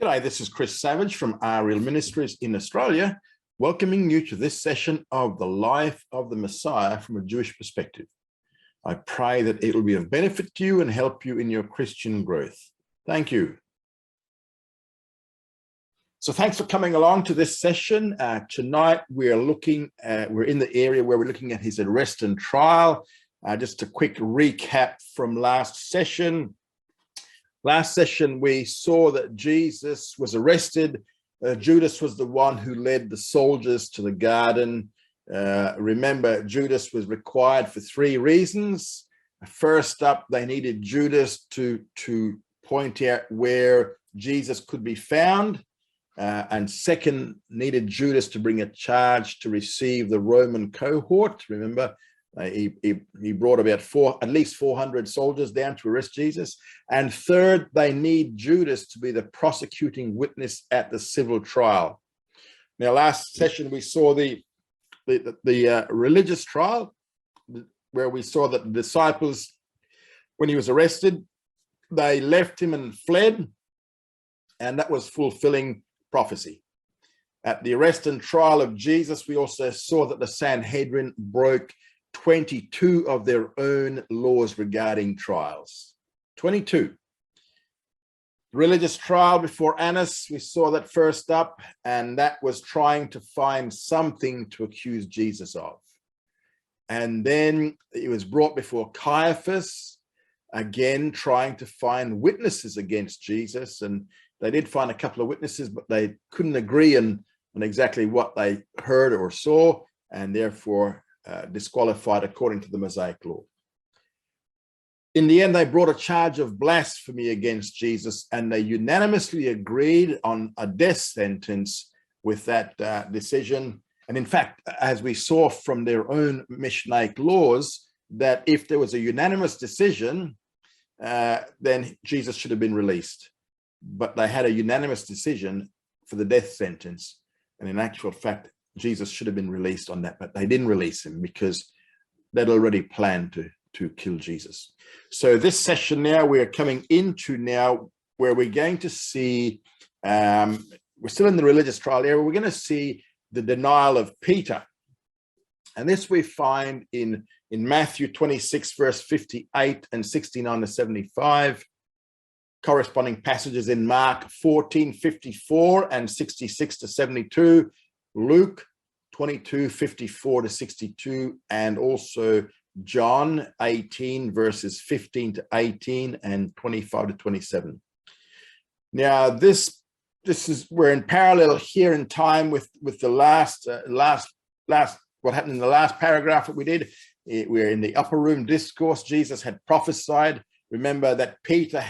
G'day, this is Chris Savage from Our Real Ministries in Australia, welcoming you to this session of the life of the Messiah from a Jewish perspective. I pray that it will be of benefit to you and help you in your Christian growth. Thank you. So thanks for coming along to this session. Tonight we're in the area where we're looking at his arrest and trial. Just a quick recap from last session. Last session, we saw that Jesus was arrested. Judas was the one who led the soldiers to the garden. Remember, Judas was required for three reasons. First up, they needed Judas to point out where Jesus could be found. And second, needed Judas to bring a charge to receive the Roman cohort. Remember, he brought about at least 400 soldiers down to arrest Jesus. And third, they need Judas to be the prosecuting witness at the civil trial. Now, last session we saw the religious trial, where we saw that the disciples, when he was arrested, they left him and fled, and that was fulfilling prophecy. At the arrest and trial of Jesus, we also saw that the Sanhedrin broke 22 of their own laws regarding trials. 22. Religious trial before Annas, we saw that first up, and that was trying to find something to accuse Jesus of. And then it was brought before Caiaphas, again trying to find witnesses against Jesus, and they did find a couple of witnesses, but they couldn't agree on exactly what they heard or saw, and therefore disqualified according to the Mosaic law. In the end, they brought a charge of blasphemy against Jesus, and they unanimously agreed on a death sentence with that decision. And in fact, as we saw from their own Mishnaic laws, that if there was a unanimous decision, then Jesus should have been released. But they had a unanimous decision for the death sentence. And in actual fact, Jesus should have been released on that, but they didn't release him because they'd already planned to kill Jesus. So this session now, we're coming into now where we're going to see, we're still in the religious trial area, we're going to see the denial of Peter. And this we find in Matthew 26, verse 58 and 69 to 75, corresponding passages in Mark 14, 54 and 66 to 72, Luke 22, 54 to 62, and also John 18, verses 15 to 18 and 25 to 27. Now, this is, we're in parallel here in time with the last what happened in the last paragraph that we did. We're in the upper room discourse. Jesus had prophesied. Remember that Peter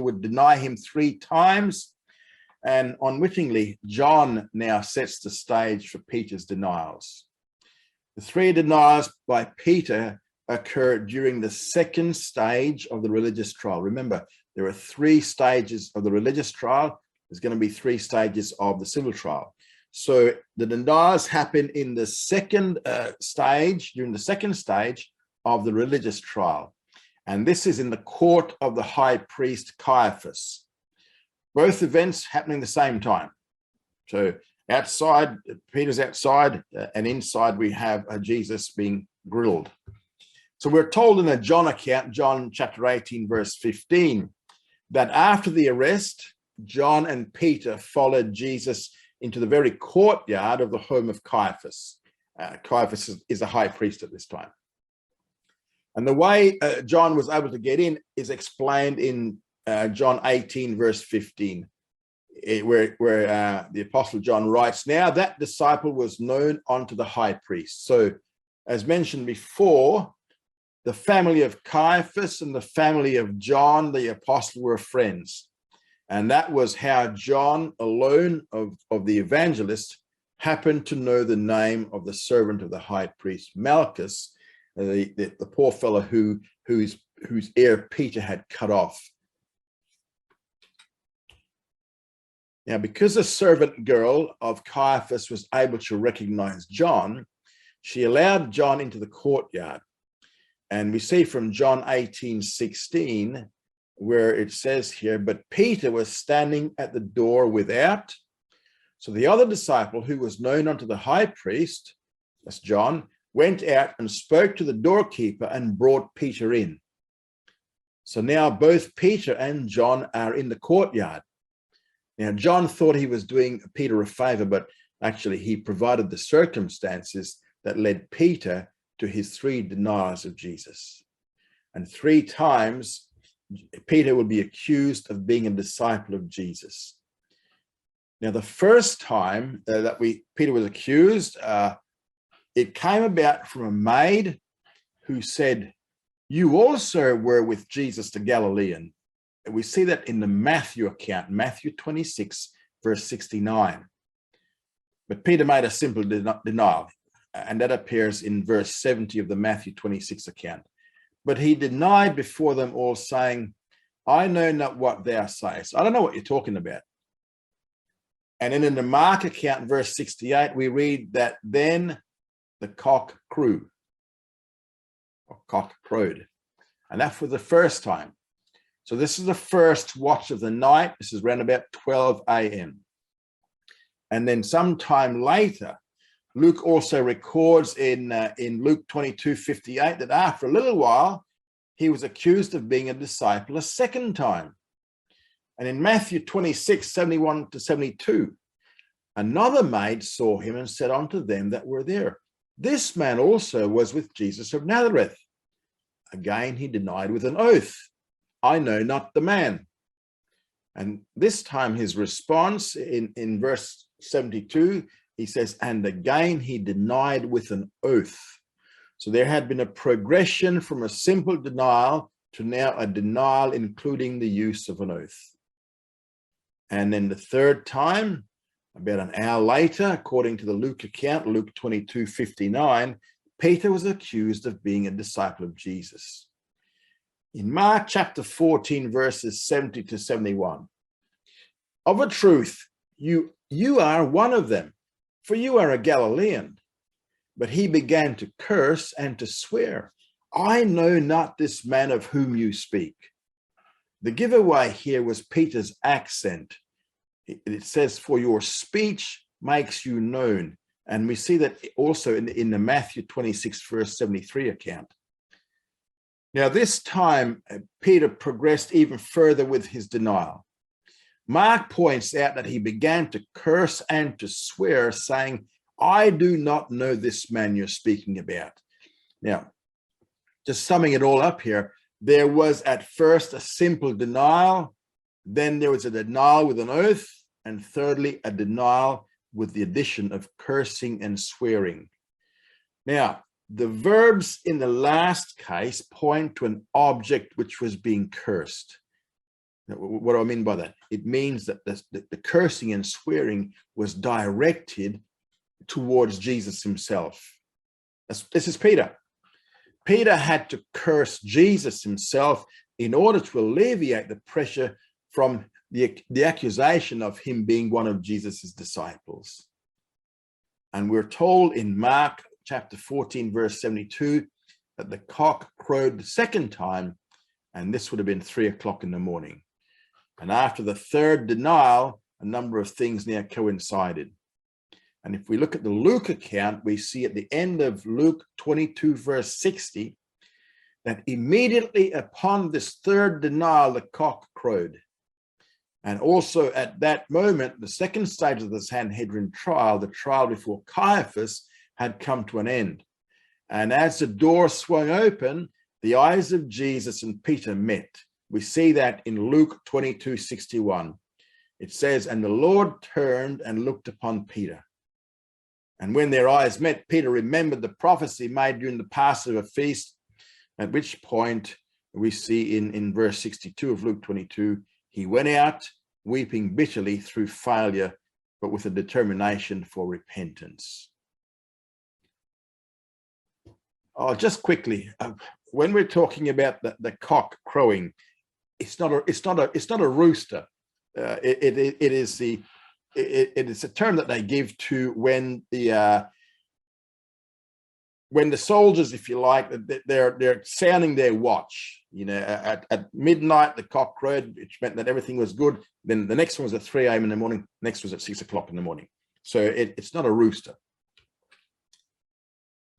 would deny him 3 times. And unwittingly, John now sets the stage for Peter's denials. The 3 denials by Peter occur during the second stage of the religious trial. Remember, there are 3 stages of the religious trial. There's going to be 3 stages of the civil trial. So the denials happen in the second stage, during the second stage of the religious trial. And this is in the court of the high priest Caiaphas. Both events happening at the same time. So outside, Peter's outside, and inside we have Jesus being grilled. So we're told in a John account, John chapter 18, verse 15, that after the arrest, John and Peter followed Jesus into the very courtyard of the home of Caiaphas. Caiaphas is a high priest at this time. And the way John was able to get in is explained in John 18, verse 15, where the Apostle John writes, "Now that disciple was known unto the high priest." So, as mentioned before, the family of Caiaphas and the family of John, the apostle, were friends. And that was how John alone of the evangelist happened to know the name of the servant of the high priest, Malchus, the poor fellow whose ear Peter had cut off. Now, because the servant girl of Caiaphas was able to recognize John, she allowed John into the courtyard. And we see from John 18:16 where it says here, but Peter was standing at the door without. So the other disciple, who was known unto the high priest, that's John, went out and spoke to the doorkeeper and brought Peter in. So now both Peter and John are in the courtyard. Now, John thought he was doing Peter a favor, but actually he provided the circumstances that led Peter to his 3 denials of Jesus. And 3 times, Peter will be accused of being a disciple of Jesus. Now, the first time that Peter was accused, it came about from a maid who said, "You also were with Jesus the Galilean." And we see that in the Matthew account, Matthew 26, verse 69. But Peter made a simple denial, and that appears in verse 70 of the Matthew 26 account. But he denied before them all, saying, "I know not what thou sayest." I don't know what you're talking about. And then in the Mark account, verse 68, we read that then the cock crew, or cock crowed. And that was the first time. So this is the first watch of the night. This is around about 12 a.m. And then sometime later, Luke also records in Luke 22:58 that after a little while, he was accused of being a disciple a second time. And in Matthew 26:71 to 72, another maid saw him and said unto them that were there, "This man also was with Jesus of Nazareth." Again, he denied with an oath, "I know not the man." And this time his response in verse 72, he says, and again he denied with an oath. So there had been a progression from a simple denial to now a denial including the use of an oath. And then the third time, about an hour later, according to the Luke account, Luke 22:59, Peter was accused of being a disciple of Jesus. In Mark chapter 14, verses 70 to 71, "Of a truth, you are one of them, for you are a Galilean." But he began to curse and to swear, "I know not this man of whom you speak." The giveaway here was Peter's accent. It says, "For your speech makes you known." And we see that also in the Matthew 26, verse 73 account. Now, this time, Peter progressed even further with his denial. Mark points out that he began to curse and to swear, saying, "I do not know this man you're speaking about." Now, just summing it all up here, there was at first a simple denial, then there was a denial with an oath, and thirdly, a denial with the addition of cursing and swearing. Now, the verbs in the last case point to an object which was being cursed. Now, what do I mean by that? It means that the cursing and swearing was directed towards Jesus himself. This is Peter. Peter had to curse Jesus himself in order to alleviate the pressure from the accusation of him being one of Jesus's disciples. And we're told in Mark chapter 14, verse 72, that the cock crowed the second time, and this would have been 3 o'clock in the morning. And after the third denial, a number of things now coincided. And if we look at the Luke account, we see at the end of Luke 22, verse 60, that immediately upon this third denial, the cock crowed. And also at that moment, the second stage of the Sanhedrin trial, the trial before Caiaphas, had come to an end. And as the door swung open, the eyes of Jesus and Peter met. We see that in Luke 22:61. It says, "And the Lord turned and looked upon Peter. And when their eyes met, Peter remembered the prophecy made during the Passover feast," at which point we see in verse 62 of Luke 22, he went out weeping bitterly through failure, but with a determination for repentance. Oh, just quickly, when we're talking about the cock crowing, it's not a rooster. It is a term that they give to when when the soldiers, if you like, they're sounding their watch, at midnight, the cock crowed, which meant that everything was good. Then the next one was at 3 a.m. in the morning. Next was at 6 o'clock in the morning. So it's not a rooster.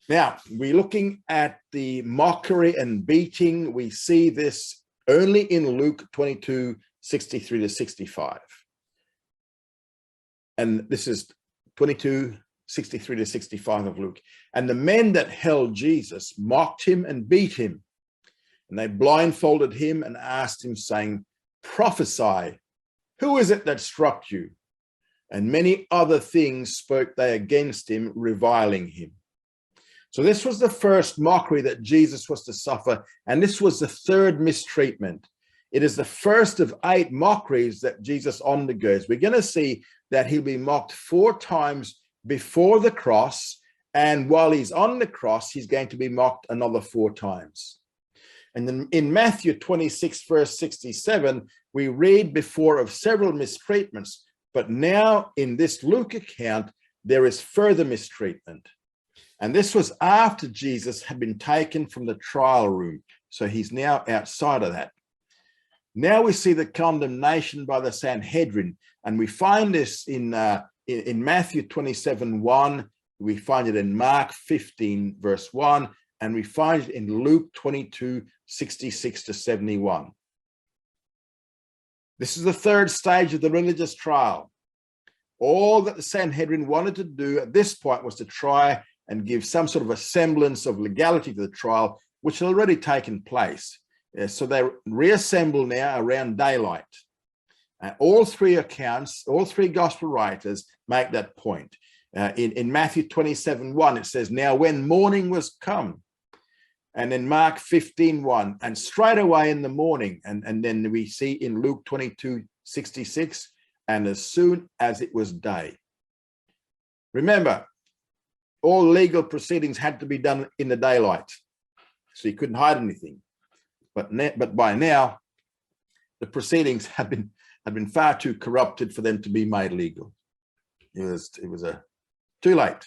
Now, we're looking at the mockery and beating. We see this only in Luke 22, 63 to 65. And this is 22, 63 to 65 of Luke. And the men that held Jesus mocked him and beat him. And they blindfolded him and asked him, saying, "Prophesy, who is it that struck you?" And many other things spoke they against him, reviling him. So this was the first mockery that Jesus was to suffer. And this was the third mistreatment. It is the first of 8 mockeries that Jesus undergoes. We're going to see that he'll be mocked 4 times before the cross, and while he's on the cross, he's going to be mocked another 4 times. And then in Matthew 26, verse 67, we read before of several mistreatments, but now in this Luke account, there is further mistreatment. And this was after Jesus had been taken from the trial room. So he's now outside of that. Now we see the condemnation by the Sanhedrin, and we find this in Matthew 27:1, we find it in Mark 15, verse 1, and we find it in Luke 22, 66 to 71. This is the third stage of the religious trial. All that the Sanhedrin wanted to do at this point was to try and give some sort of a semblance of legality to the trial, which had already taken place. So they reassemble now around daylight. All 3 accounts, all 3 gospel writers make that point. In Matthew 27:1, it says, "Now when morning was come," and in Mark 15:1, "and straight away in the morning," and then we see in Luke 22:66, "and as soon as it was day." Remember, all legal proceedings had to be done in the daylight, so you couldn't hide anything. But by now, the proceedings had been far too corrupted for them to be made legal. It was too late.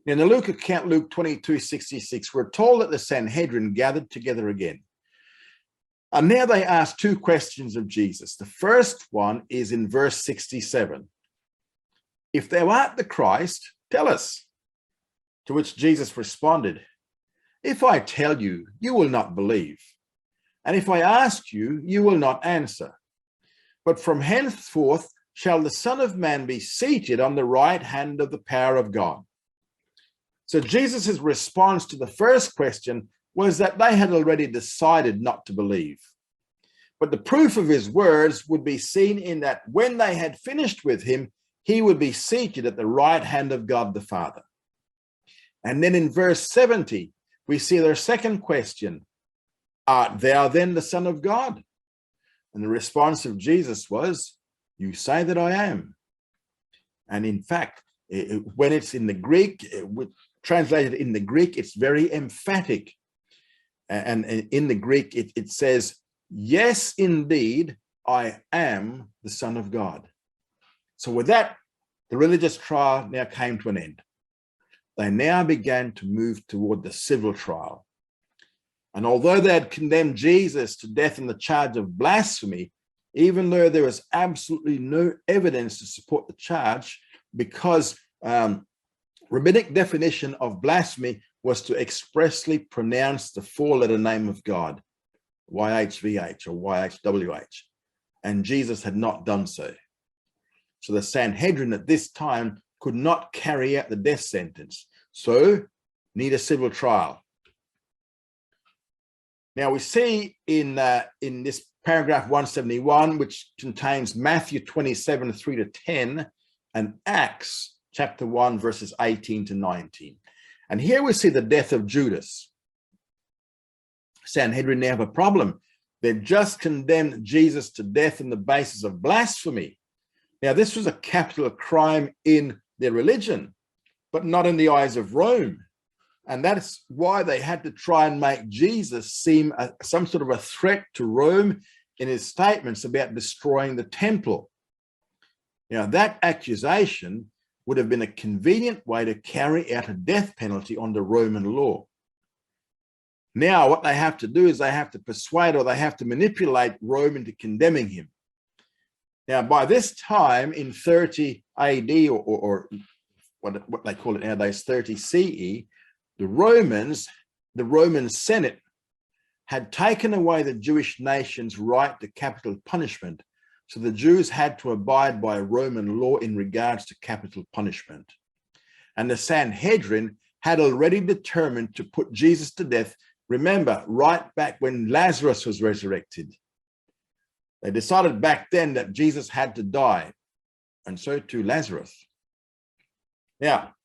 In the Luke account, Luke 22:66, we're told that the Sanhedrin gathered together again. And now they ask 2 questions of Jesus. The first one is in verse 67. "If thou art the Christ, tell us." To which Jesus responded, "If I tell you, you will not believe. And if I ask you, you will not answer. But from henceforth shall the Son of Man be seated on the right hand of the power of God." So Jesus' response to the first question was that they had already decided not to believe. But the proof of his words would be seen in that when they had finished with him, he would be seated at the right hand of God the Father. And then in verse 70, we see their second question, "Art thou then the Son of God?" And the response of Jesus was, "You say that I am." And in fact, when it's in the Greek, translated in the Greek, it's very emphatic. And in the Greek, it says, "Yes, indeed, I am the Son of God." So with that, the religious trial now came to an end. They now began to move toward the civil trial. And although they had condemned Jesus to death on the charge of blasphemy, even though there was absolutely no evidence to support the charge, because rabbinic definition of blasphemy was to expressly pronounce the 4-letter name of God, YHVH or YHWH, and Jesus had not done so. So the Sanhedrin at this time could not carry out the death sentence, so need a civil trial. Now we see in this paragraph 171, which contains Matthew 27:3 to 10 and Acts chapter 1 verses 18 to 19. And here we see the death of Judas. Sanhedrin now have a problem. They've just condemned Jesus to death on the basis of blasphemy. Now this was a capital crime in their religion, but not in the eyes of Rome. And that's why they had to try and make Jesus seem some sort of a threat to Rome in his statements about destroying the temple. Now, that accusation would have been a convenient way to carry out a death penalty under Roman law. Now, what they have to do is they have to persuade or they have to manipulate Rome into condemning him. Now, by this time in 30 AD, or what they call it nowadays, 30 CE, the Roman Senate had taken away the Jewish nation's right to capital punishment. So the Jews had to abide by Roman law in regards to capital punishment. And the Sanhedrin had already determined to put Jesus to death. Remember, right back when Lazarus was resurrected. They decided back then that Jesus had to die, and so too Lazarus. Now,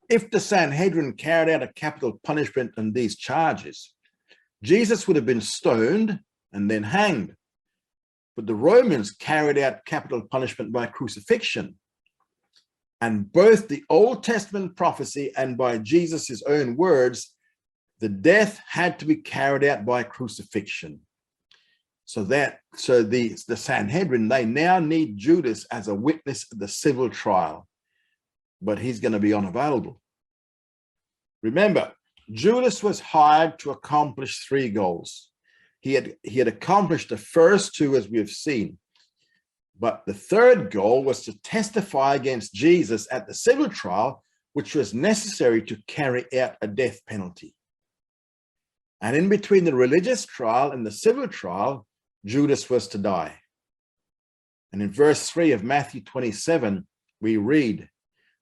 if the Sanhedrin carried out a capital punishment on these charges, Jesus would have been stoned and then hanged. But the Romans carried out capital punishment by crucifixion. And both the Old Testament prophecy and by Jesus' own words, the death had to be carried out by crucifixion. So the Sanhedrin, they now need Judas as a witness at the civil trial, but he's going to be unavailable. Remember, Judas was hired to accomplish 3 goals. He had accomplished the first 2, as we have seen. But the third goal was to testify against Jesus at the civil trial, which was necessary to carry out a death penalty. And in between the religious trial and the civil trial, Judas was to die. And in verse 3 of Matthew 27, we read,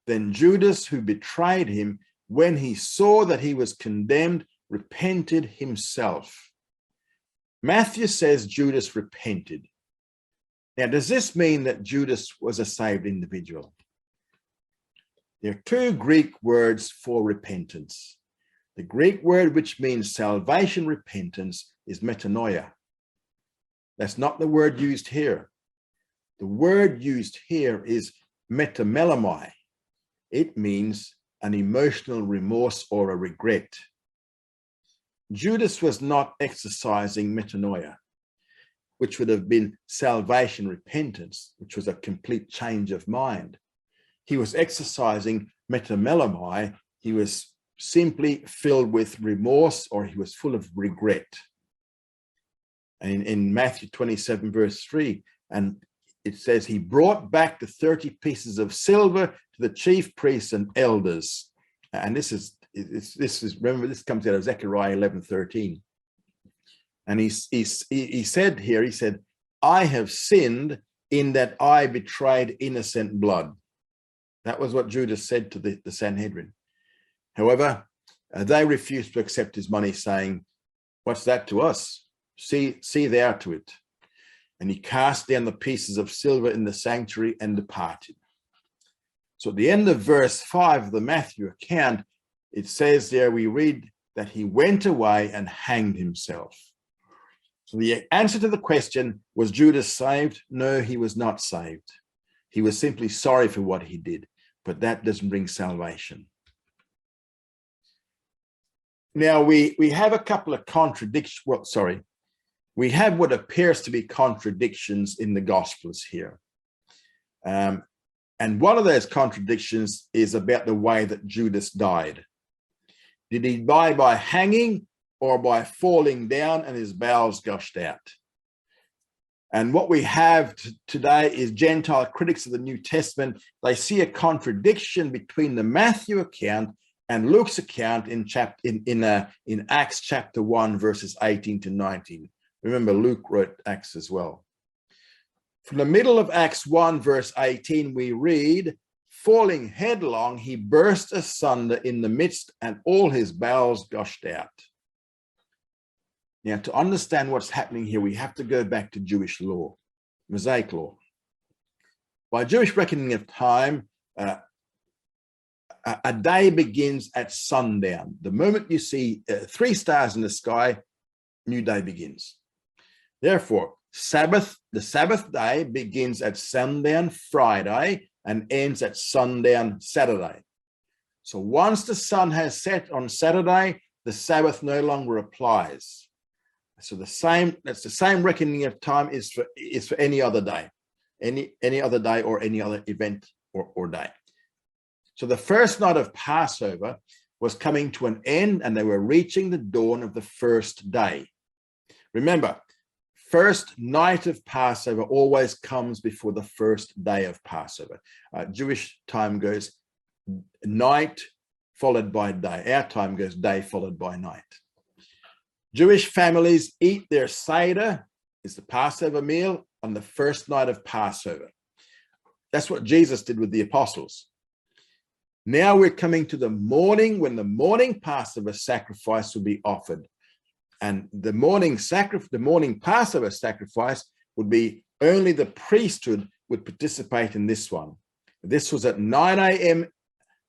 "Then Judas, who betrayed him, when he saw that he was condemned, repented himself." Matthew says Judas repented. Now, does this mean that Judas was a saved individual? There are 2 Greek words for repentance. The Greek word which means salvation, repentance, is metanoia. That's not the word used here. The word used here is metamelamai. It means an emotional remorse or a regret. Judas was not exercising metanoia, which would have been salvation, repentance, which was a complete change of mind. He was exercising metamelamai. He was simply filled with remorse, or he was full of regret. And in Matthew 27, verse 3, and it says, he brought back the 30 pieces of silver to the chief priests and elders. And this is remember, this comes out of Zechariah 11:13. And he said here, he said, "I have sinned in that I betrayed innocent blood." That was what Judas said to the Sanhedrin. However, they refused to accept his money, saying, "What's that to us? See thou to it." And he cast down the pieces of silver in the sanctuary and departed. So at the end of verse 5 of the Matthew account, it says there, we read that he went away and hanged himself. So the answer to the question, was Judas saved? No, he was not saved. He was simply sorry for what he did, but that doesn't bring salvation. Now we have a couple of contradictions. Well, sorry. We have what appears to be contradictions in the Gospels here. And one of those contradictions is about the way that Judas died. Did he die by hanging or by falling down and his bowels gushed out? And what we have today is Gentile critics of the New Testament. They see a contradiction between the Matthew account and Luke's account in Acts chapter 1, verses 18 to 19. Remember, Luke wrote Acts as well. From the middle of Acts 1, verse 18, we read, falling headlong, he burst asunder in the midst, and all his bowels gushed out. Now, to understand what's happening here, we have to go back to Jewish law, Mosaic law. By Jewish reckoning of time, a day begins at sundown. The moment you see 3 stars in the sky, new day begins. Therefore, the Sabbath day begins at sundown Friday and ends at sundown Saturday. So once the sun has set on Saturday, the Sabbath no longer applies. So that's the same reckoning of time is for any other day, any other day or any other event or day. So the first night of Passover was coming to an end, and they were reaching the dawn of the first day. Remember, first night of Passover always comes before the first day of Passover. Jewish time goes night followed by day. Our time goes day followed by night. Jewish families eat their Seder, is the Passover meal, on the first night of Passover. That's what Jesus did with the apostles. Now we're coming to the morning when the morning Passover sacrifice will be offered. And the morning Passover sacrifice would be only the priesthood would participate in this one. This was at 9 a.m.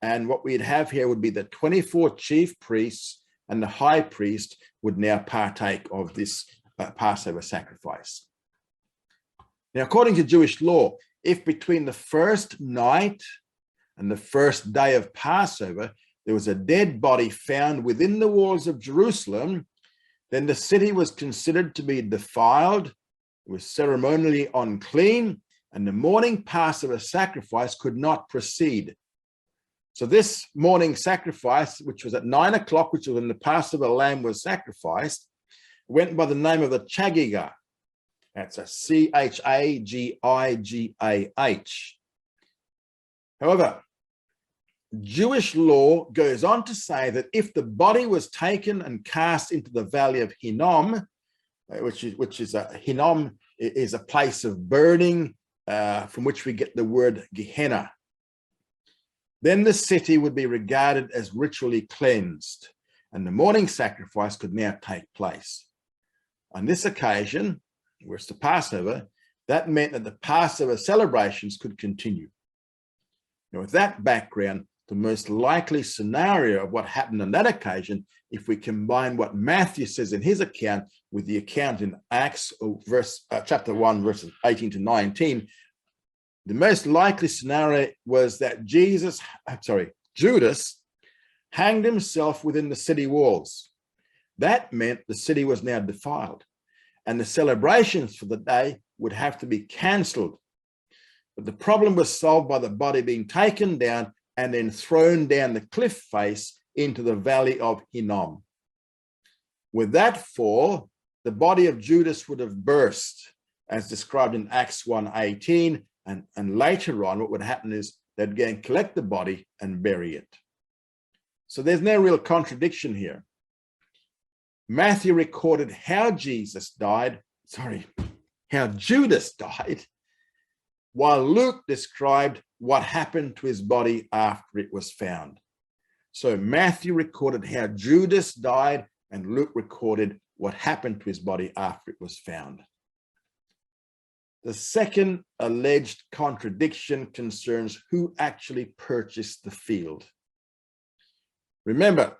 And what we'd have here would be the 24 chief priests, and the high priest would now partake of this Passover sacrifice. Now, according to Jewish law, if between the first night and the first day of Passover, there was a dead body found within the walls of Jerusalem, then the city was considered to be defiled, it was ceremonially unclean, and the morning Passover sacrifice could not proceed. So this morning sacrifice, which was at 9 o'clock, which was when the Passover lamb was sacrificed, went by the name of the Chagigah. That's a Chagigah. However, Jewish law goes on to say that if the body was taken and cast into the valley of Hinnom, Hinnom is a place of burning, from which we get the word Gehenna, then the city would be regarded as ritually cleansed, and the morning sacrifice could now take place. On this occasion, where it's the Passover, that meant that the Passover celebrations could continue. Now, with that background, the most likely scenario of what happened on that occasion, if we combine what Matthew says in his account with the account in Acts chapter 1, verses 18 to 19, the most likely scenario was that Judas hanged himself within the city walls. That meant the city was now defiled, and the celebrations for the day would have to be cancelled. But the problem was solved by the body being taken down and then thrown down the cliff face into the valley of Hinnom. With that fall, the body of Judas would have burst, as described in Acts 1:18, and later on what would happen is they'd go and collect the body and bury it. So there's no real contradiction here. Matthew recorded how Judas died, while Luke described what happened to his body after it was found. So Matthew recorded how Judas died, and Luke recorded what happened to his body after it was found. The second alleged contradiction concerns who actually purchased the field. Remember,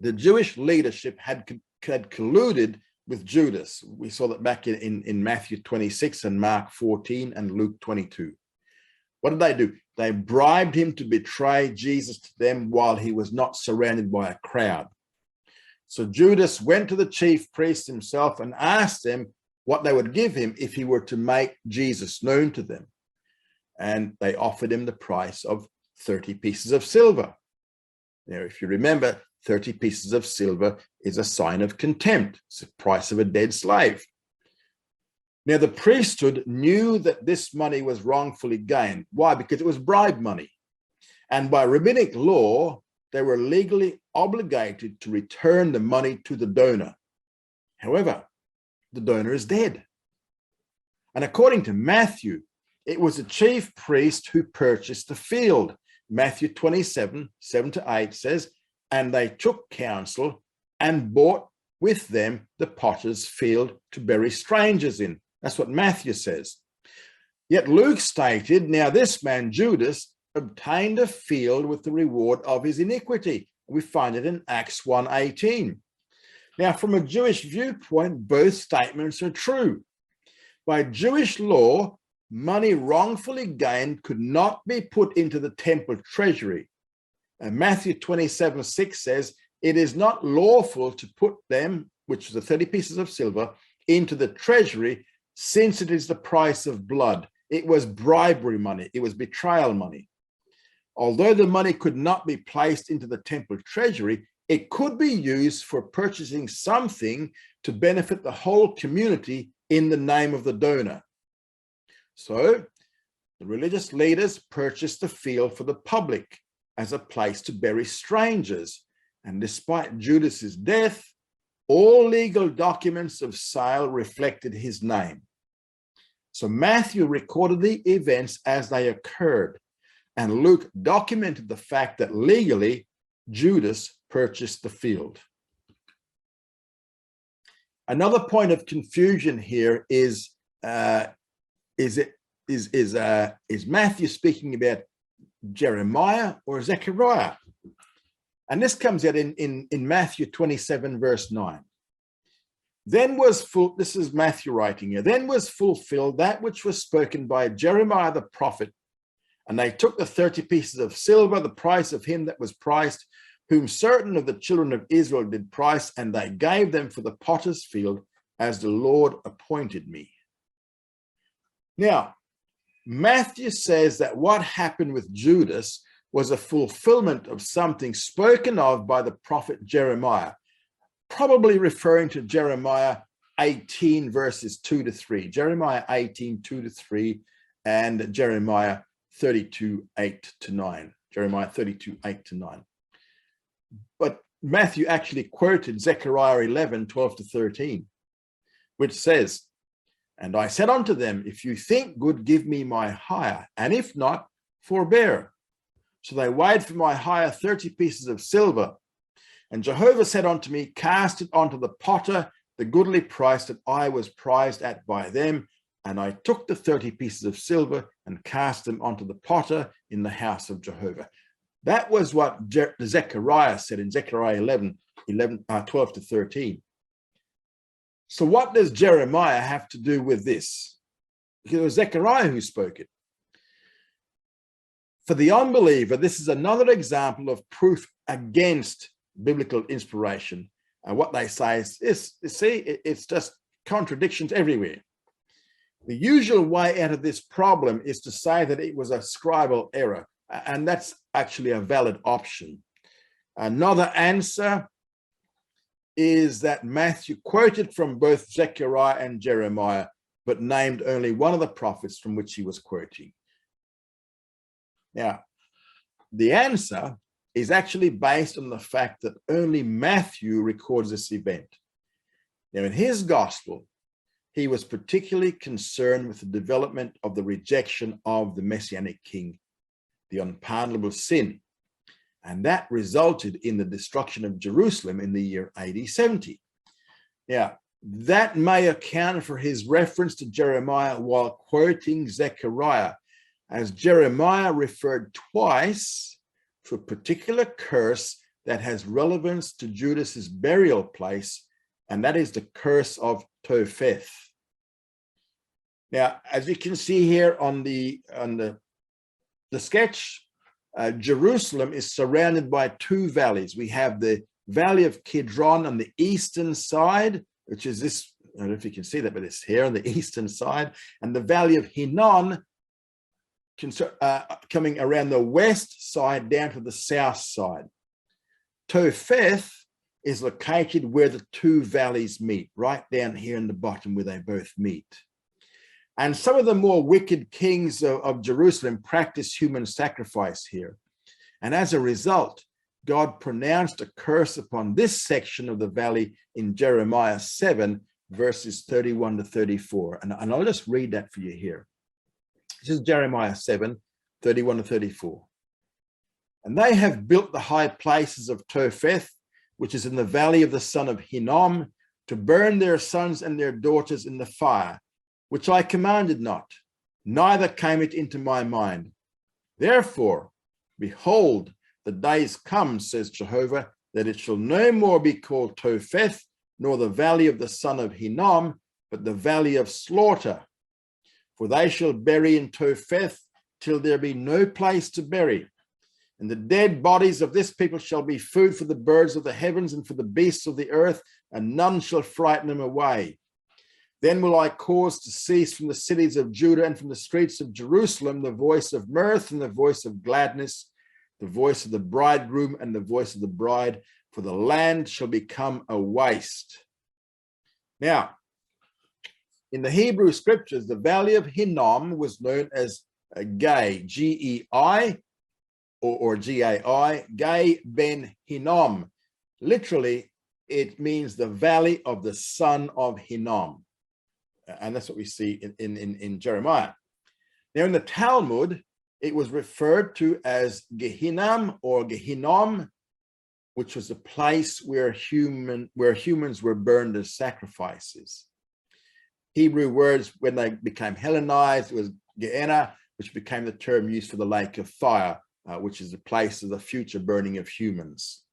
the Jewish leadership had colluded with Judas. We saw that back in Matthew 26 and Mark 14 and Luke 22. What did they do? They bribed him to betray Jesus to them while he was not surrounded by a crowd. So Judas went to the chief priests himself and asked them what they would give him if he were to make Jesus known to them. And they offered him the price of 30 pieces of silver. Now, if you remember, 30 pieces of silver is a sign of contempt. It's the price of a dead slave. Now, the priesthood knew that this money was wrongfully gained. Why? Because it was bribe money. And by rabbinic law, they were legally obligated to return the money to the donor. However, the donor is dead. And according to Matthew, it was the chief priest who purchased the field. Matthew 27, 7-8 says, and they took counsel and bought with them the potter's field to bury strangers in. That's what Matthew says. Yet Luke stated, now this man Judas obtained a field with the reward of his iniquity. We find it in Acts 1:18. Now, from a Jewish viewpoint, both statements are true. By Jewish law, money wrongfully gained could not be put into the temple treasury. And Matthew 27:6 says, it is not lawful to put them, which is the 30 pieces of silver, into the treasury, since it is the price of blood. It was bribery money. It was betrayal money. Although the money could not be placed into the temple treasury, it could be used for purchasing something to benefit the whole community in the name of the donor. So the religious leaders purchased the field for the public as a place to bury strangers. And despite Judas's death, all legal documents of sale reflected his name. So Matthew recorded the events as they occurred, and Luke documented the fact that legally Judas purchased the field. Another point of confusion here is Matthew speaking about Jeremiah or Zechariah? And this comes out in Matthew 27, verse 9. This is Matthew writing here, then was fulfilled that which was spoken by Jeremiah the prophet. And they took the 30 pieces of silver, the price of him that was priced, whom certain of the children of Israel did price, and they gave them for the potter's field, as the Lord appointed me. Now, Matthew says that what happened with Judas was a fulfillment of something spoken of by the prophet Jeremiah, probably referring to Jeremiah 18 verses 2 to 3, Jeremiah 18, 2 to 3, and Jeremiah 32, 8 to 9, Jeremiah 32, 8 to 9. But Matthew actually quoted Zechariah 11, 12 to 13, which says, and I said unto them, if you think good, give me my hire, and if not, forbear. So they weighed for my hire 30 pieces of silver. And Jehovah said unto me, cast it unto the potter, the goodly price that I was prized at by them. And I took the 30 pieces of silver and cast them onto the potter in the house of Jehovah. That was what Zechariah said in Zechariah 11, 12 to 13. So what does Jeremiah have to do with this? Because it was Zechariah who spoke it. For the unbeliever, this is another example of proof against biblical inspiration. And what they say is, it's just contradictions everywhere. The usual way out of this problem is to say that it was a scribal error, and that's actually a valid option. Another answer is that Matthew quoted from both Zechariah and Jeremiah, but named only one of the prophets from which he was quoting. Now, the answer is actually based on the fact that only Matthew records this event. Now, in his gospel, he was particularly concerned with the development of the rejection of the Messianic king, the unpardonable sin, and that resulted in the destruction of Jerusalem in the year AD 70. Now, that may account for his reference to Jeremiah while quoting Zechariah, as Jeremiah referred twice to a particular curse that has relevance to Judas's burial place, and that is the curse of Topheth. Now, as you can see here on the sketch, Jerusalem is surrounded by two valleys. We have the valley of Kidron on the eastern side, which is this, I don't know if you can see that, but it's here on the eastern side, and the valley of Hinnom coming around the west side down to the south side. Topheth is located where the two valleys meet, right down here in the bottom where they both meet. And some of the more wicked kings of Jerusalem practiced human sacrifice here. And as a result, God pronounced a curse upon this section of the valley in Jeremiah 7, verses 31 to 34. And I'll just read that for you here. This is Jeremiah 7, 31 to 34. And they have built the high places of Topheth, which is in the valley of the son of Hinnom, to burn their sons and their daughters in the fire, which I commanded not, neither came it into my mind. Therefore, behold, the days come, says Jehovah, that it shall no more be called Topheth, nor the valley of the son of Hinnom, but the valley of slaughter. For they shall bury in Topheth till there be no place to bury. And the dead bodies of this people shall be food for the birds of the heavens and for the beasts of the earth, and none shall frighten them away. Then will I cause to cease from the cities of Judah and from the streets of Jerusalem the voice of mirth and the voice of gladness, the voice of the bridegroom and the voice of the bride, for the land shall become a waste. Now, in the Hebrew scriptures, the valley of Hinnom was known as Gai, G-E-I, or G-A-I, Gai ben Hinnom. Literally, it means the valley of the son of Hinnom. And that's what we see in Jeremiah. Now, in the Talmud, it was referred to as Gehinnom or Gehinnom, which was a place where humans were burned as sacrifices. Hebrew words, when they became Hellenized, it was Gehenna, which became the term used for the lake of fire, which is the place of the future burning of humans.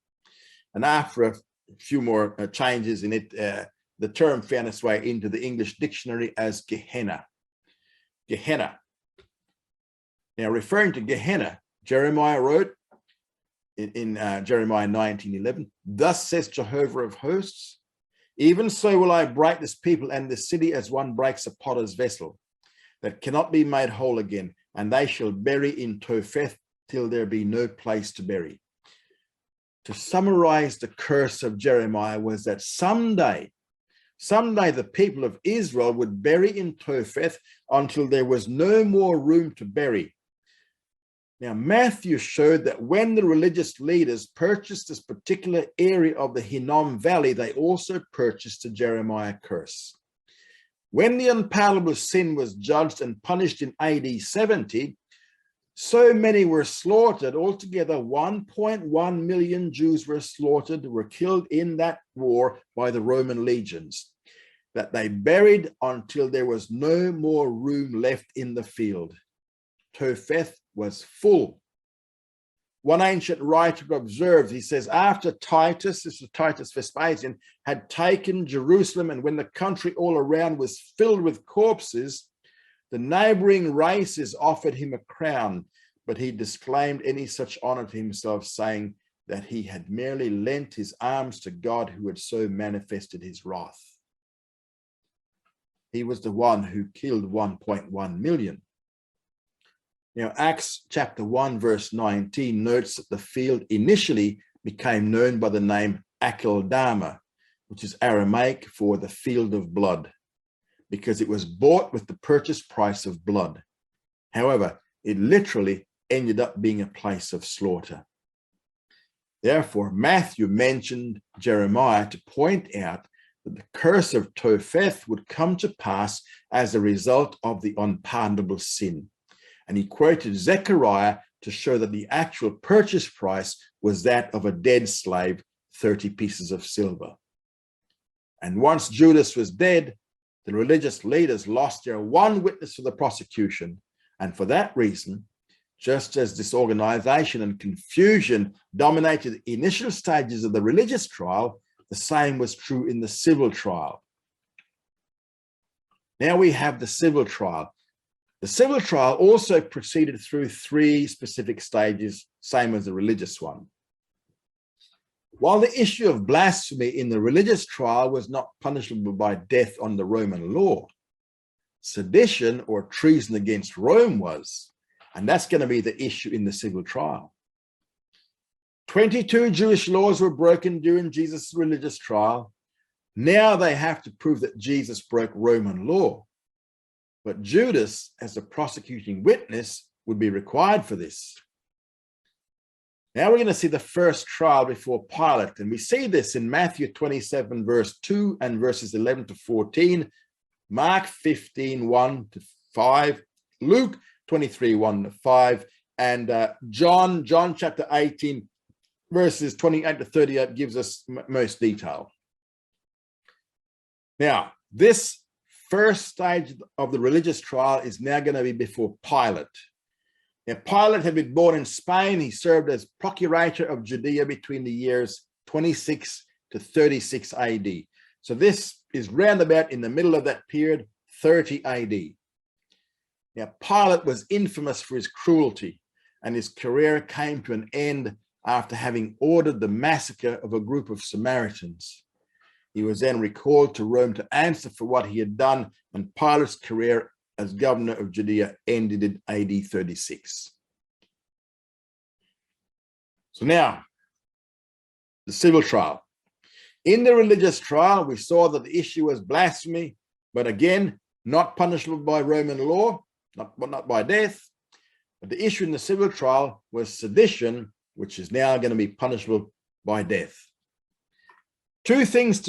And after a few more changes in it, the term found its way into the English dictionary as Gehenna. Gehenna. Now, referring to Gehenna, Jeremiah wrote in Jeremiah 19:11, "Thus says Jehovah of hosts, even so will I break this people and this city as one breaks a potter's vessel, that cannot be made whole again, and they shall bury in Topheth till there be no place to bury." To summarize the curse of Jeremiah was that someday the people of Israel would bury in Topheth until there was no more room to bury. Now, Matthew showed that when the religious leaders purchased this particular area of the Hinnom Valley, they also purchased the Jeremiah curse. When the unpardonable sin was judged and punished in AD 70, so many were slaughtered. Altogether, 1.1 million Jews were slaughtered, were killed in that war by the Roman legions, that they buried until there was no more room left in the field. Topheth was full. One ancient writer observed, he says, after Titus, this was Titus Vespasian, had taken Jerusalem, and when the country all around was filled with corpses, the neighboring races offered him a crown, but he disclaimed any such honor to himself, saying that he had merely lent his arms to God, who had so manifested his wrath. He was the one who killed 1.1 million. Now, Acts chapter 1, verse 19 notes that the field initially became known by the name Akeldama, which is Aramaic for the field of blood, because it was bought with the purchase price of blood. However, it literally ended up being a place of slaughter. Therefore, Matthew mentioned Jeremiah to point out that the curse of Topheth would come to pass as a result of the unpardonable sin. And he quoted Zechariah to show that the actual purchase price was that of a dead slave, 30 pieces of silver. And once Judas was dead, the religious leaders lost their one witness for the prosecution. And for that reason, just as disorganization and confusion dominated the initial stages of the religious trial, the same was true in the civil trial. Now we have the civil trial. The civil trial also proceeded through 3 specific stages, same as the religious one. While the issue of blasphemy in the religious trial was not punishable by death under Roman law, sedition or treason against Rome was, and that's going to be the issue in the civil trial. 22 Jewish laws were broken during Jesus' religious trial. Now they have to prove that Jesus broke Roman law. But Judas, as a prosecuting witness, would be required for this. Now we're going to see the first trial before Pilate, and we see this in Matthew 27, verse 2 and verses 11 to 14, Mark 15, 1 to 5, Luke 23, 1 to 5, and John chapter 18, verses 28 to 38 gives us most detail. Now, this first stage of the religious trial is now going to be before Pilate. Now, Pilate had been born in Spain. He served as procurator of Judea between the years 26 to 36 AD. So this is roundabout in the middle of that period, 30 AD. Now, Pilate was infamous for his cruelty, and his career came to an end after having ordered the massacre of a group of Samaritans. He was then recalled to Rome to answer for what he had done, and Pilate's career as governor of Judea ended in AD 36. So now, the civil trial. In the religious trial, we saw that the issue was blasphemy, but again, not punishable by Roman law, not by death. But the issue in the civil trial was sedition, which is now going to be punishable by death. Two things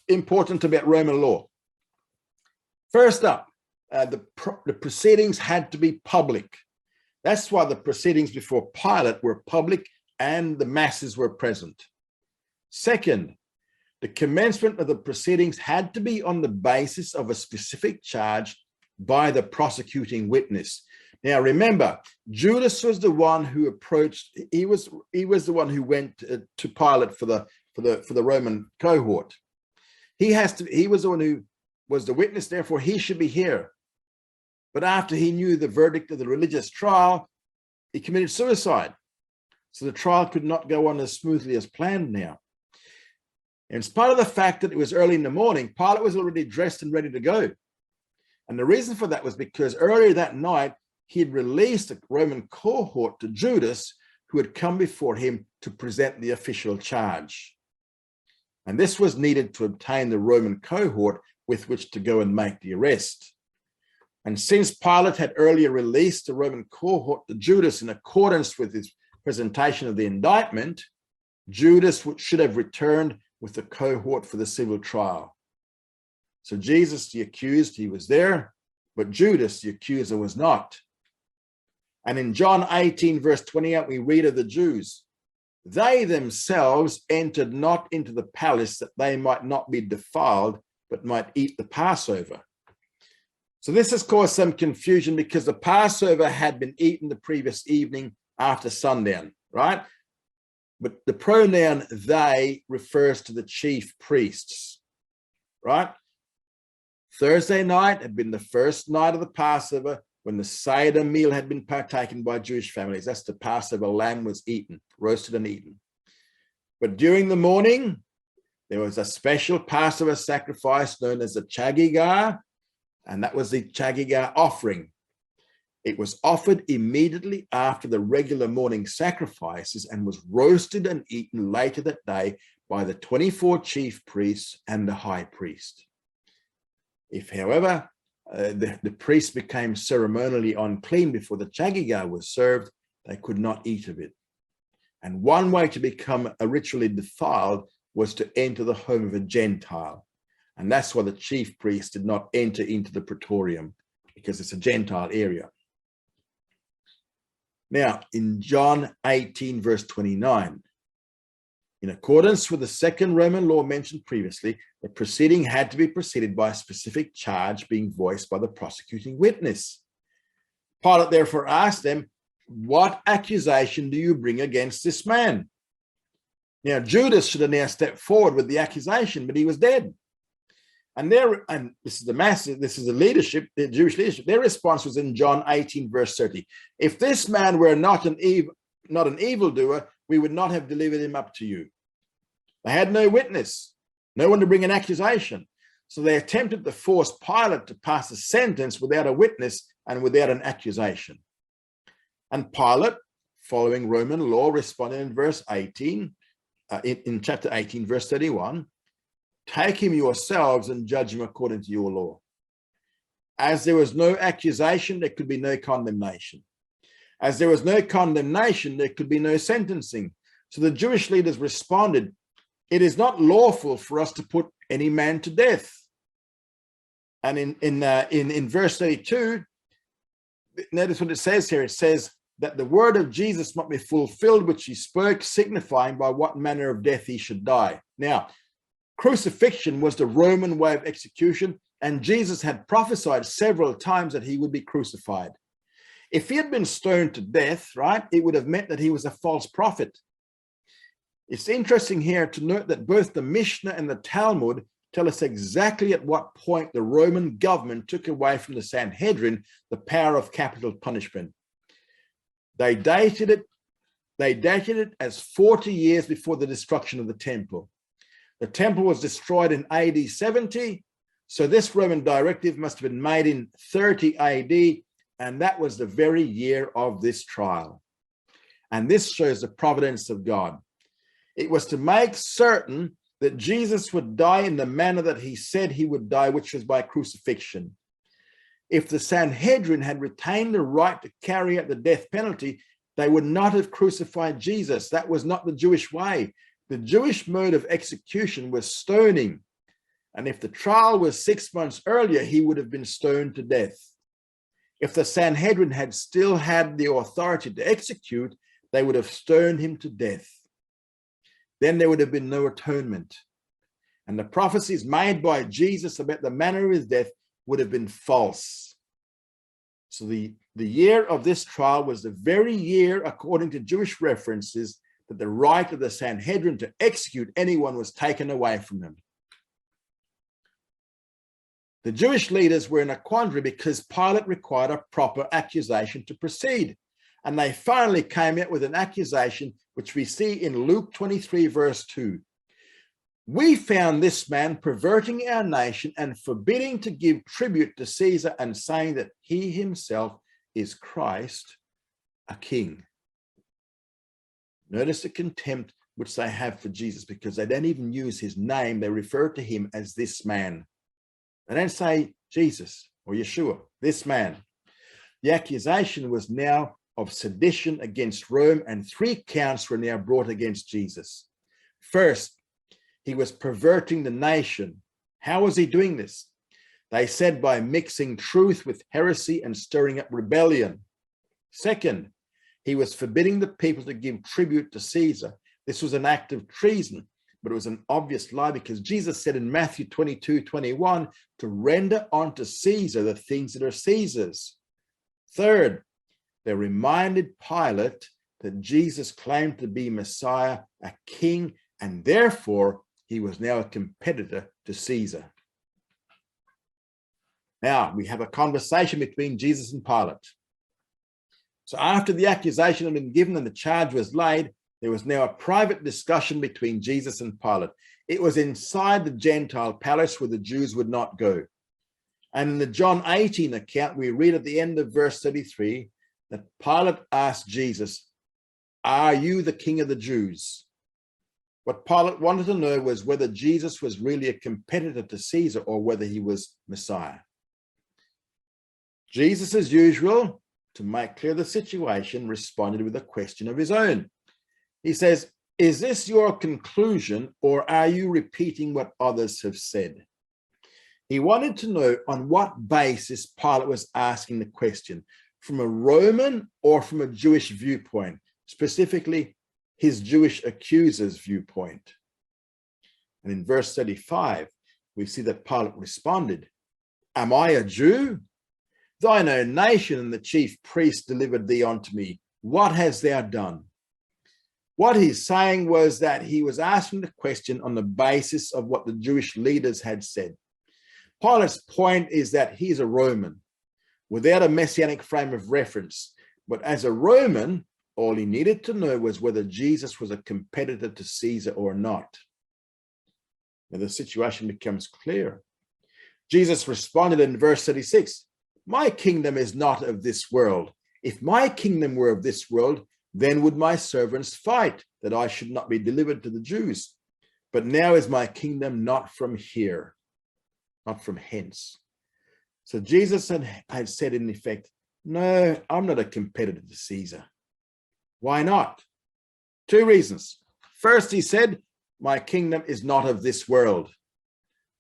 important about Roman law. First up, the proceedings had to be public. That's why the proceedings before Pilate were public and the masses were present. Second, the commencement of the proceedings had to be on the basis of a specific charge by the prosecuting witness. Now remember, Judas was the one who approached, he was the one who went to Pilate for the Roman cohort. He was the one who was the witness, therefore he should be here. But after he knew the verdict of the religious trial, he committed suicide. So the trial could not go on as smoothly as planned now. In spite of the fact that it was early in the morning, Pilate was already dressed and ready to go. And the reason for that was because earlier that night, he had released a Roman cohort to Judas, who had come before him to present the official charge. And this was needed to obtain the Roman cohort with which to go and make the arrest. And since Pilate had earlier released the Roman cohort to Judas in accordance with his presentation of the indictment, Judas should have returned with the cohort for the civil trial. So Jesus, the accused, he was there, but Judas, the accuser, was not. And in John 18, verse 28, we read of the Jews. They themselves entered not into the palace that they might not be defiled, but might eat the Passover. So this has caused some confusion because the Passover had been eaten the previous evening after sundown, right? But the pronoun they refers to the chief priests, right? Thursday night had been the first night of the Passover when the Seder meal had been partaken by Jewish families. That's the Passover lamb was eaten, roasted and eaten. But during the morning, there was a special Passover sacrifice known as the chagigar, and that was the chagigar offering. It was offered immediately after the regular morning sacrifices and was roasted and eaten later that day by the 24 chief priests and the high priest. If, however, the priests became ceremonially unclean before the chagigar was served, they could not eat of it. And one way to become ritually defiled was to enter the home of a Gentile. And that's why the chief priest did not enter into the praetorium, because it's a Gentile area. Now, in John 18, verse 29, in accordance with the second Roman law mentioned previously, the proceeding had to be preceded by a specific charge being voiced by the prosecuting witness. Pilate therefore asked them, "What accusation do you bring against this man?" Now, Judas should have now stepped forward with the accusation, but he was dead. And this is the leadership, the Jewish leadership. Their response was in John 18, verse 30. "If this man were not an evildoer, we would not have delivered him up to you." They had no witness, no one to bring an accusation. So they attempted to force Pilate to pass a sentence without a witness and without an accusation. And Pilate, following Roman law, responded in verse 18, in chapter 18, verse 31, "Take him yourselves and judge him according to your law." As there was no accusation, there could be no condemnation. As there was no condemnation, there could be no sentencing. So the Jewish leaders responded, "It is not lawful for us to put any man to death." And in verse 32, notice what it says here. It says that the word of Jesus might be fulfilled, which he spoke, signifying by what manner of death he should die. Now, crucifixion was the Roman way of execution, and Jesus had prophesied several times that he would be crucified. If he had been stoned to death, right, it would have meant that he was a false prophet. It's interesting here to note that both the Mishnah and the Talmud tell us exactly at what point the Roman government took away from the Sanhedrin the power of capital punishment. They dated it as 40 years before the destruction of the temple. The temple was destroyed in AD 70. So this Roman directive must have been made in 30 AD, and that was the very year of this trial. And this shows the providence of God. It was to make certain that Jesus would die in the manner that he said he would die, which was by crucifixion. If the Sanhedrin had retained the right to carry out the death penalty, they would not have crucified Jesus. That was not the Jewish way. The Jewish mode of execution was stoning. And if the trial was 6 months earlier, he would have been stoned to death. If the Sanhedrin had still had the authority to execute, they would have stoned him to death. Then there would have been no atonement. And the prophecies made by Jesus about the manner of his death would have been false. So the year of this trial was the very year, according to Jewish references, that the right of the Sanhedrin to execute anyone was taken away from them. The Jewish leaders were in a quandary because Pilate required a proper accusation to proceed. And they finally came out with an accusation, which we see in Luke 23, verse 2. We found this man perverting our nation and forbidding to give tribute to Caesar and saying that he himself is Christ, a king. Notice the contempt which they have for Jesus, because they don't even use his name. They refer to him as this man. They don't say Jesus or Yeshua, this man. The accusation was now of sedition against Rome, and 3 counts were now brought against Jesus. First, he was perverting the nation. How was he doing this? They said by mixing truth with heresy and stirring up rebellion. Second, he was forbidding the people to give tribute to Caesar. This was an act of treason, but it was an obvious lie, because Jesus said in Matthew 22:21 to render unto Caesar the things that are Caesar's. Third, they reminded Pilate that Jesus claimed to be Messiah, a king, and therefore he was now a competitor to Caesar. Now we have a conversation between Jesus and Pilate. So after the accusation had been given and the charge was laid, there was now a private discussion between Jesus and Pilate. It was inside the Gentile palace where the Jews would not go. And in the John 18 account, we read at the end of verse 33 that Pilate asked Jesus, "Are you the king of the Jews?" What Pilate wanted to know was whether Jesus was really a competitor to Caesar or whether he was Messiah. Jesus, as usual, to make clear the situation, responded with a question of his own. He says, "Is this your conclusion, or are you repeating what others have said?" He wanted to know on what basis Pilate was asking the question, from a Roman or from a Jewish viewpoint, specifically his Jewish accuser's viewpoint. And in verse 35, we see that Pilate responded, "Am I a Jew? Thine own nation and the chief priest delivered thee unto me. What hast thou done?" What he's saying was that he was asking the question on the basis of what the Jewish leaders had said. Pilate's point is that he's a Roman without a messianic frame of reference. But as a Roman, all he needed to know was whether Jesus was a competitor to Caesar or not. Now the situation becomes clear. Jesus responded in verse 36, "My kingdom is not of this world. If my kingdom were of this world, then would my servants fight, that I should not be delivered to the Jews. But now is my kingdom not from here, not from hence." So Jesus had said in effect, "No, I'm not a competitor to Caesar." Why not? 2 reasons. First, he said, "My kingdom is not of this world."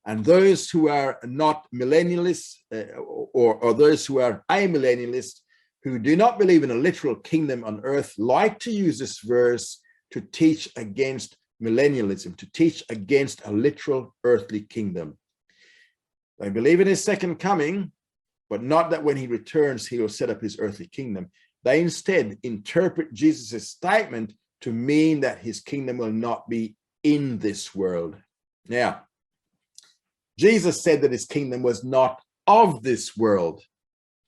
And those who are not millennialists or those who are amillennialists, who do not believe in a literal kingdom on earth, like to use this verse to teach against millennialism, to teach against a literal earthly kingdom. They believe in his second coming, but not that when he returns, he will set up his earthly kingdom. They instead interpret Jesus' statement to mean that his kingdom will not be in this world. Now, Jesus said that his kingdom was not of this world.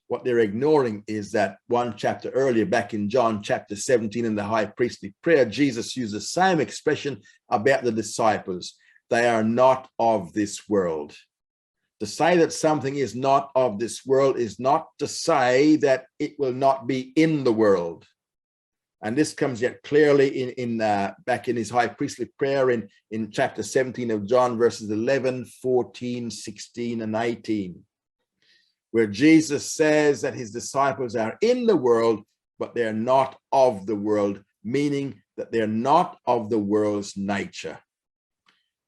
What they're ignoring is that 1 chapter earlier, back in John chapter 17 in the high priestly prayer, Jesus used the same expression about the disciples. they are not of this world. To say that something is not of this world is not to say that it will not be in the world. And this comes yet clearly back in his high priestly prayer in chapter 17 of John, verses 11, 14, 16, and 18, where Jesus says that his disciples are in the world, but they're not of the world, meaning that they're not of the world's nature.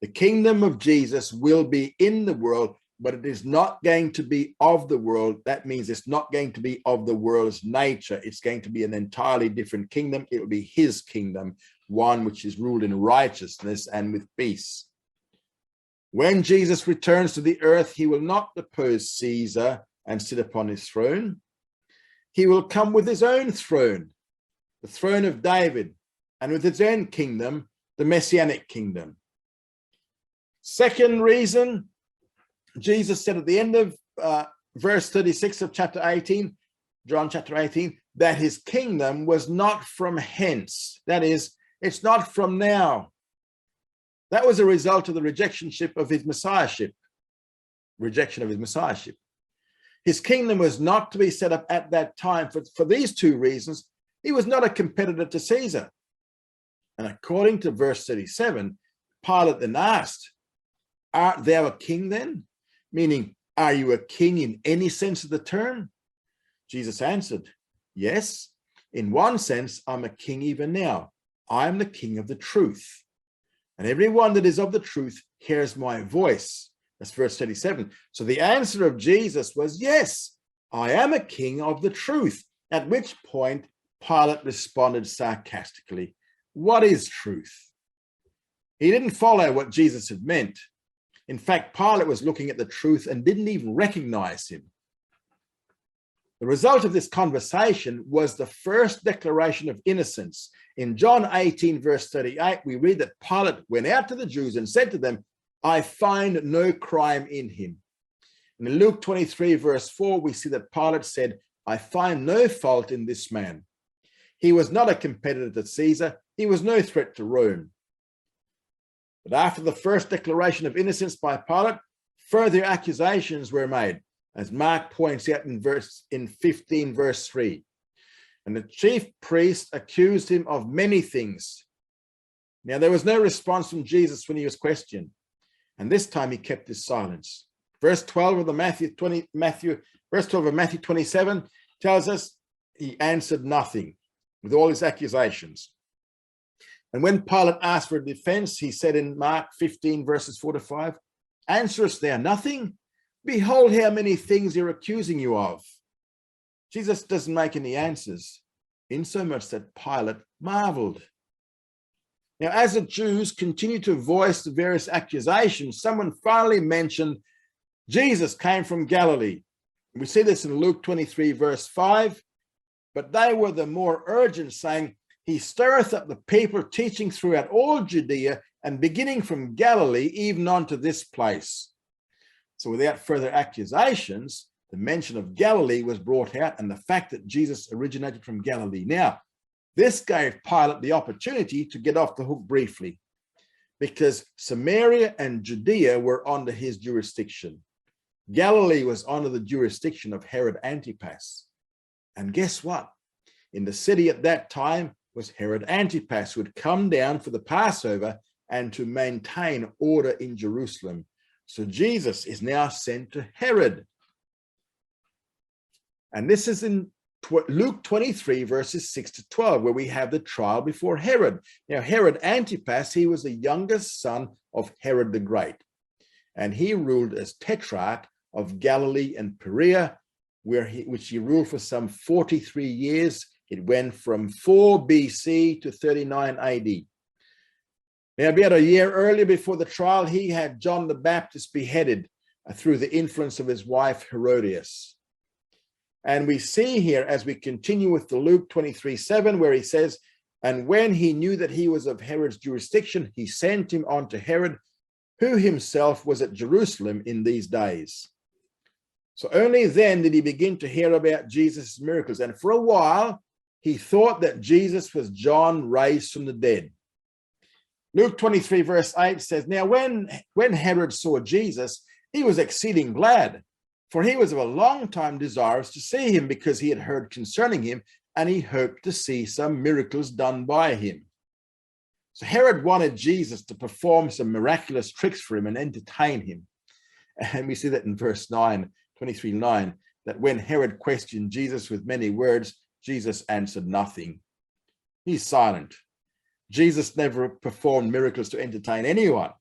The kingdom of Jesus will be in the world, but it is not going to be of the world. That means it's not going to be of the world's nature. It's going to be an entirely different kingdom. It will be his kingdom, one which is ruled in righteousness and with peace. When Jesus returns to the earth, he will not depose Caesar and sit upon his throne. He will come with his own throne, the throne of David, and with its own kingdom, the Messianic kingdom. Second reason, Jesus said at the end of verse 36 of chapter 18, John chapter 18, that his kingdom was not from hence. That is, it's not from now. That was a result of the rejection of his messiahship. His kingdom was not to be set up at that time for these two reasons. He was not a competitor to Caesar. And according to verse 37, Pilate then asked, art thou a king then? Meaning, are you a king in any sense of the term? Jesus answered, yes, in one sense, I'm a king even now. I am the king of the truth. And everyone that is of the truth hears my voice. That's verse 37. So the answer of Jesus was, yes, I am a king of the truth. At which point Pilate responded sarcastically, what is truth? He didn't follow what Jesus had meant. In fact, Pilate was looking at the truth and didn't even recognize him. The result of this conversation was the first declaration of innocence. In John 18, verse 38, we read that Pilate went out to the Jews and said to them, I find no crime in him. And in Luke 23, verse 4, we see that Pilate said, I find no fault in this man. He was not a competitor to Caesar. He was no threat to Rome. But after the first declaration of innocence by Pilate, further accusations were made, as Mark points out in 15 verse 3. And the chief priest accused him of many things. Now there was no response from Jesus when he was questioned, and this time he kept his silence. Verse 12 of Matthew 27 tells us he answered nothing with all his accusations. And when Pilate asked for a defense, he said in Mark 15 verses 4 to 5, answerest thou nothing? Behold how many things they're accusing you of. Jesus doesn't make any answers, insomuch that Pilate marveled. Now, as the Jews continued to voice the various accusations, someone finally mentioned Jesus came from Galilee. We see this in Luke 23 verse 5, but they were the more urgent, saying, he stirreth up the people, teaching throughout all Judea, and beginning from Galilee, even unto this place. So without further accusations, the mention of Galilee was brought out, and the fact that Jesus originated from Galilee. Now, this gave Pilate the opportunity to get off the hook briefly, because Samaria and Judea were under his jurisdiction. Galilee was under the jurisdiction of Herod Antipas. And guess what? In the city at that time was Herod Antipas, who had come down for the Passover and to maintain order in Jerusalem. So Jesus is now sent to Herod. And this is in Luke 23 verses 6 to 12, where we have the trial before Herod. Now, Herod Antipas, he was the youngest son of Herod the Great, and he ruled as tetrarch of Galilee and Perea, which he ruled for some 43 years. It went from 4 BC to 39 AD. Now, about a year earlier, before the trial, he had John the Baptist beheaded through the influence of his wife Herodias. And we see here, as we continue with the Luke 23:7, where he says, and when he knew that he was of Herod's jurisdiction, he sent him on to Herod, who himself was at Jerusalem in these days. So only then did he begin to hear about Jesus' miracles. And for a while, he thought that Jesus was John raised from the dead. Luke 23 verse 8 says, now when Herod saw Jesus, he was exceeding glad, for he was of a long time desirous to see him, because he had heard concerning him, and he hoped to see some miracles done by him. So Herod wanted Jesus to perform some miraculous tricks for him and entertain him. And we see that in verse 23:9, that when Herod questioned Jesus with many words, Jesus answered nothing. He's silent. Jesus never performed miracles to entertain anyone.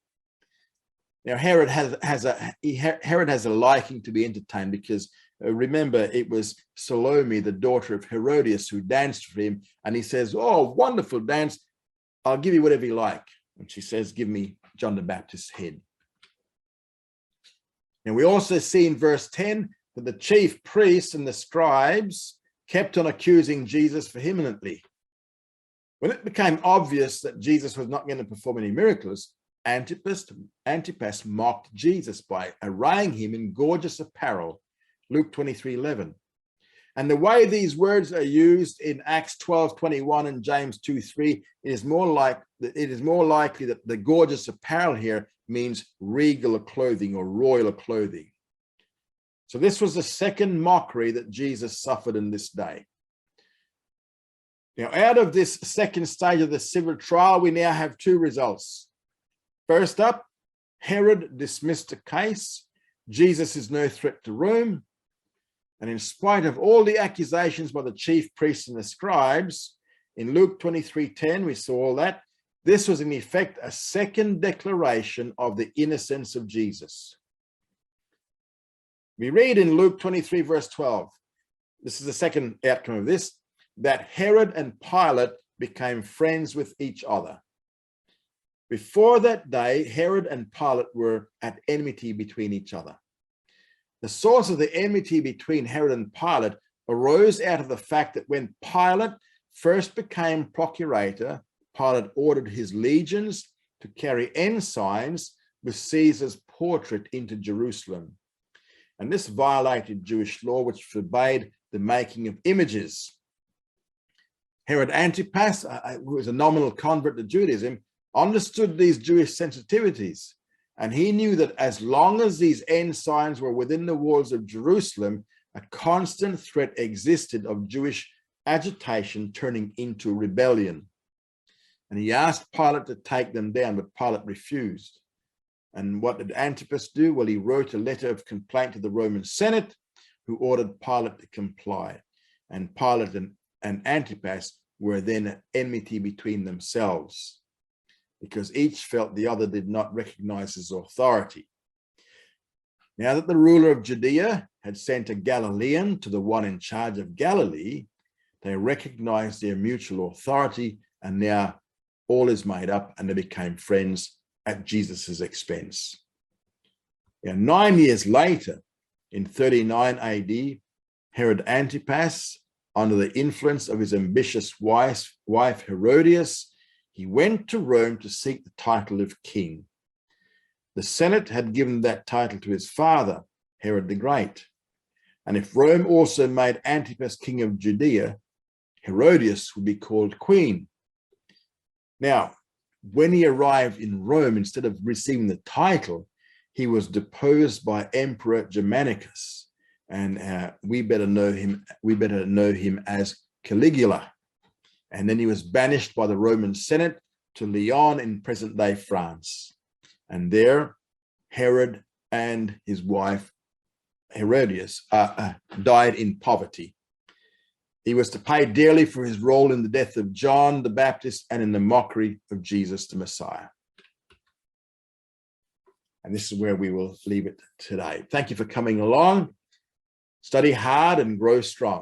Now, Herod has a liking to be entertained, because remember, it was Salome, the daughter of Herodias, who danced for him. And he says, oh, wonderful dance. I'll give you whatever you like. And she says, give me John the Baptist's head. And we also see in verse 10 that the chief priests and the scribes kept on accusing Jesus vehemently. When it became obvious that Jesus was not going to perform any miracles, Antipas mocked Jesus by arraying him in gorgeous apparel, Luke 23:11. And the way these words are used in Acts 12:21 and James 2:3, it is more likely that the gorgeous apparel here means regal clothing or royal clothing. So this was the second mockery that Jesus suffered in this day. Now, out of this second stage of the civil trial, we now have two results. First up, Herod dismissed the case. Jesus is no threat to Rome. And in spite of all the accusations by the chief priests and the scribes, in Luke 23:10, we saw that this was in effect a second declaration of the innocence of Jesus. We read in Luke 23 verse 12, this is the second outcome of this, that Herod and Pilate became friends with each other. Before that day, Herod and Pilate were at enmity between each other. The source of the enmity between Herod and Pilate arose out of the fact that when Pilate first became procurator, Pilate ordered his legions to carry ensigns with Caesar's portrait into Jerusalem. And this violated Jewish law, which forbade the making of images. Herod Antipas, who was a nominal convert to Judaism, understood these Jewish sensitivities. And he knew that as long as these ensigns were within the walls of Jerusalem, a constant threat existed of Jewish agitation turning into rebellion. And he asked Pilate to take them down, but Pilate refused. And what did Antipas do? Well, he wrote a letter of complaint to the Roman Senate, who ordered Pilate to comply. And Pilate and Antipas were then at enmity between themselves, because each felt the other did not recognize his authority. Now that the ruler of Judea had sent a Galilean to the one in charge of Galilee, they recognized their mutual authority, and now all is made up, and they became friends at Jesus's expense. Now, 9 years later, in 39 AD, Herod Antipas, under the influence of his ambitious wife Herodias, he went to Rome to seek the title of king. The Senate had given that title to his father, Herod the Great. And if Rome also made Antipas king of Judea, Herodias would be called queen. Now, when he arrived in Rome, instead of receiving the title, he was deposed by Emperor Germanicus. And we better know him as Caligula. And then he was banished by the Roman Senate to Lyon in present-day France. And there, Herod and his wife Herodias died in poverty. He was to pay dearly for his role in the death of John the Baptist and in the mockery of Jesus the Messiah. And this is where we will leave it today. Thank you for coming along. Study hard and grow strong.